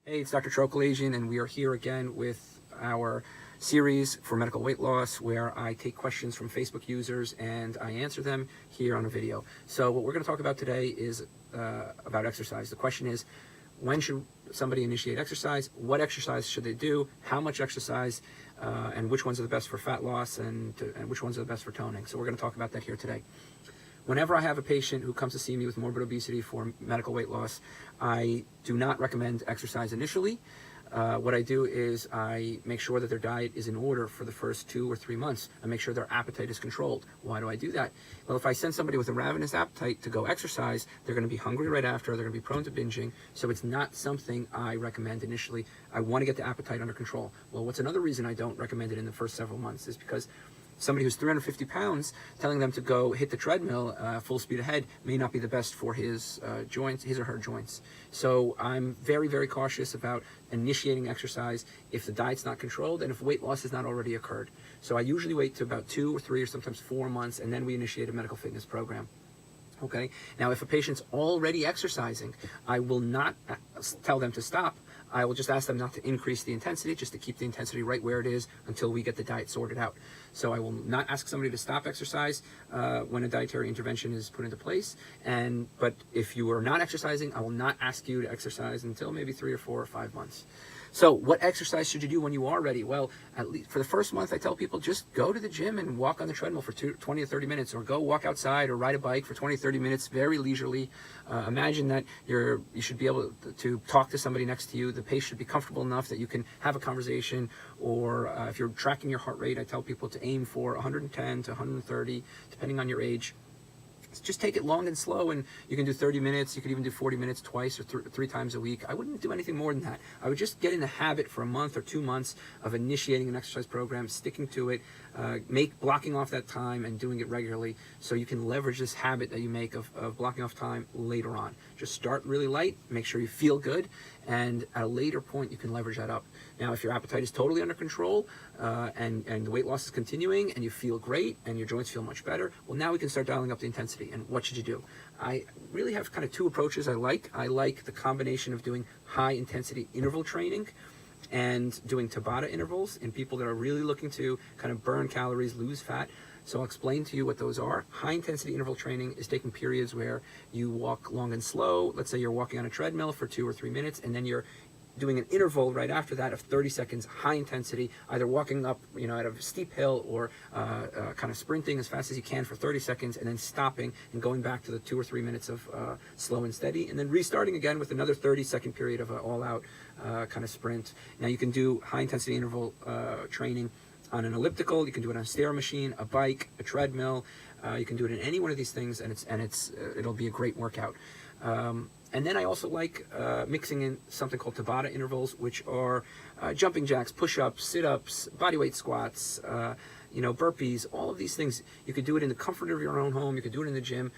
Hey, it's Dr. Trokalasian, and we are here again with our series for medical weight loss, where I take questions from Facebook users and I answer them here on a video. So what we're going to talk about today is about exercise. The question is, when should somebody initiate exercise? What exercise should they do? How much exercise? And which ones are the best for fat loss and which ones are the best for toning? So we're going to talk about that here today. Whenever I have a patient who comes to see me with morbid obesity for medical weight loss, I do not recommend exercise initially. What I do is I make sure that their diet is in order for the first 2 or 3 months. I make sure their appetite is controlled. Why do I do that? Well, if I send somebody with a ravenous appetite to go exercise, they're going to be hungry right after, they're going to be prone to binging, so it's not something I recommend initially. I want to get the appetite under control. Well, what's another reason I don't recommend it in the first several months is because somebody who's 350 pounds, telling them to go hit the treadmill full speed ahead may not be the best for his joints, his or her joints. So I'm very, very cautious about initiating exercise if the diet's not controlled and if weight loss has not already occurred. So I usually wait to about 2 or 3 or sometimes 4 months, and then we initiate a medical fitness program. Okay. Now, if a patient's already exercising, I will not tell them to stop. I will just ask them not to increase the intensity, just to keep the intensity right where it is until we get the diet sorted out. So I will not ask somebody to stop exercise when a dietary intervention is put into place. But if you are not exercising, I will not ask you to exercise until maybe 3 or 4 or 5 months. So what exercise should you do when you are ready? Well, at least for the first month, I tell people just go to the gym and walk on the treadmill for 20 or 30 minutes, or go walk outside or ride a bike for 20 or 30 minutes, very leisurely. Imagine that you should be able to talk to somebody next to you. The pace should be comfortable enough that you can have a conversation, or if you're tracking your heart rate, I tell people to aim for 110 to 130, depending on your age. Just take it long and slow, and you can do 30 minutes. You could even do 40 minutes twice or 3 times a week. I wouldn't do anything more than that. I would just get in the habit for a month or 2 months of initiating an exercise program, sticking to it, blocking off that time and doing it regularly, so you can leverage this habit that you make of blocking off time later on. Just start really light, make sure you feel good, and at a later point you can leverage that up. Now, if your appetite is totally under control and the weight loss is continuing and you feel great and your joints feel much better, well, now we can start dialing up the intensity. And what should you do? I really have kind of 2 approaches I like. I like the combination of doing high intensity interval training and doing Tabata intervals in people that are really looking to kind of burn calories, lose fat. So I'll explain to you what those are. High intensity interval training is taking periods where you walk long and slow. Let's say you're walking on a treadmill for 2 or 3 minutes, and then you're doing an interval right after that of 30 seconds, high intensity, either walking up, at a steep hill, or kind of sprinting as fast as you can for 30 seconds, and then stopping and going back to the 2 or 3 minutes of slow and steady, and then restarting again with another 30-second period of an all-out kind of sprint. Now, you can do high intensity interval training on an elliptical. You can do it on a stair machine, a bike, a treadmill. You can do it in any one of these things, and it'll be a great workout. And then I also like mixing in something called Tabata intervals, which are jumping jacks, push-ups, sit-ups, bodyweight squats, burpees, all of these things. You could do it in the comfort of your own home. You could do it in the gym.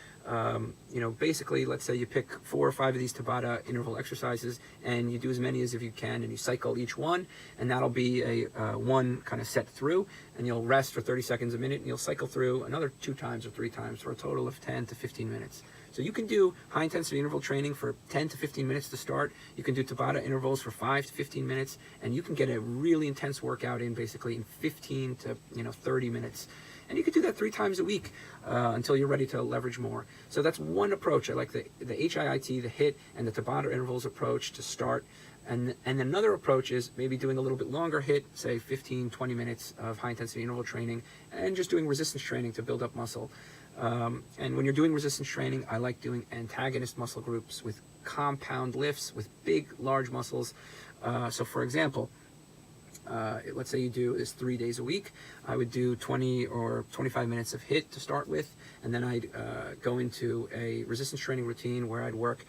Basically, let's say you pick 4 or 5 of these Tabata interval exercises, and you do as many as if you can, and you cycle each one, and that'll be a one kind of set through, and you'll rest for 30 seconds a minute, and you'll cycle through another 2 times or 3 times for a total of 10 to 15 minutes. So you can do high intensity interval training for 10 to 15 minutes to start. You can do Tabata intervals for 5 to 15 minutes, and you can get a really intense workout in basically in 15 to 30 minutes. And you could do that 3 times a week until you're ready to leverage more. So that's one approach. I like the HIIT, the HIIT, and the Tabata intervals approach to start. And another approach is maybe doing a little bit longer HIIT, say 15, 20 minutes of high intensity interval training, and just doing resistance training to build up muscle. And when you're doing resistance training, I like doing antagonist muscle groups with compound lifts with big, large muscles. So for example, let's say you do this 3 days a week. I would do 20 or 25 minutes of HIIT to start with, and then I'd go into a resistance training routine where I'd work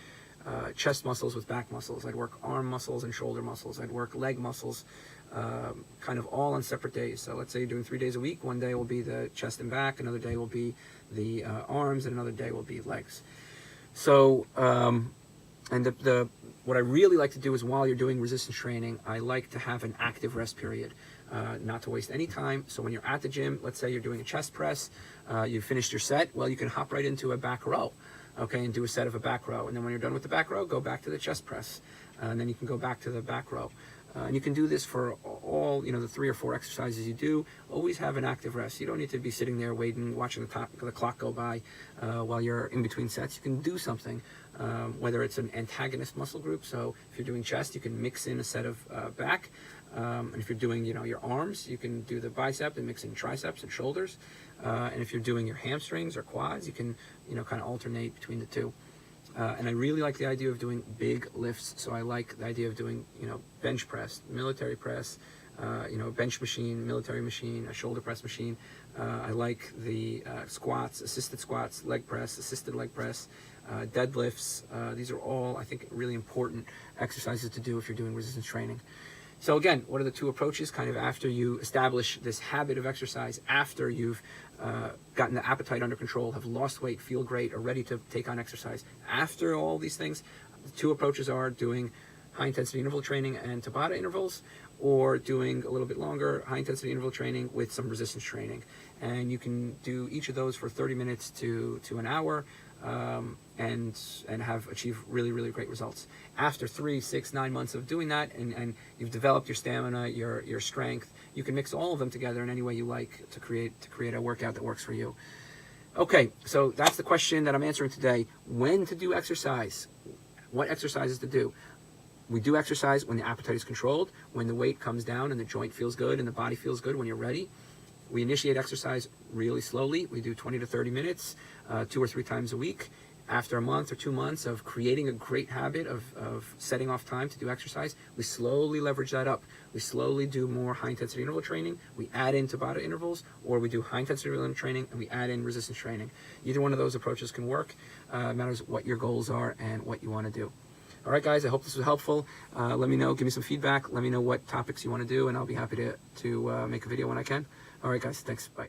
chest muscles with back muscles. I'd work arm muscles and shoulder muscles. I'd work leg muscles, kind of all on separate days. So let's say you're doing 3 days a week. One day will be the chest and back, another day will be the arms, and another day will be legs. So, what I really like to do is, while you're doing resistance training, I like to have an active rest period, not to waste any time. So when you're at the gym, let's say you're doing a chest press, you finished your set, well, you can hop right into a back row. okay, and do a set of a back row. And then when you're done with the back row, go back to the chest press. And then you can go back to the back row. And you can do this for all, the 3 or 4 exercises you do. Always have an active rest. You don't need to be sitting there waiting, watching the clock go by while you're in between sets. You can do something, whether it's an antagonist muscle group. So if you're doing chest, you can mix in a set of back. And if you're doing, your arms, you can do the bicep and mix in triceps and shoulders. And if you're doing your hamstrings or quads, you can, kind of alternate between the two. And I really like the idea of doing big lifts. So I like the idea of doing, bench press, military press, bench machine, military machine, a shoulder press machine. I like the squats, assisted squats, leg press, assisted leg press, deadlifts. These are all, I think, really important exercises to do if you're doing resistance training. So again, what are the 2 approaches? Kind of after you establish this habit of exercise, after you've gotten the appetite under control, have lost weight, feel great, are ready to take on exercise. After all these things, the 2 approaches are doing high intensity interval training and Tabata intervals, or doing a little bit longer high intensity interval training with some resistance training. And you can do each of those for 30 minutes to an hour. And have achieved really, really great results. After 3, 6, 9 months of doing that, and you've developed your stamina, your strength, you can mix all of them together in any way you like to create a workout that works for you. Okay, so that's the question that I'm answering today. When to do exercise? What exercises to do? We do exercise when the appetite is controlled, when the weight comes down and the joint feels good and the body feels good, when you're ready. We initiate exercise really slowly. We do 20 to 30 minutes, 2 or 3 times a week. After a month or 2 months of creating a great habit of setting off time to do exercise, we slowly leverage that up. We slowly do more high-intensity interval training. We add in Tabata intervals, or we do high-intensity interval training, and we add in resistance training. Either one of those approaches can work. It matters what your goals are and what you want to do. All right, guys, I hope this was helpful. Let me know. Give me some feedback. Let me know what topics you want to do, and I'll be happy to make a video when I can. All right, guys, thanks. Bye.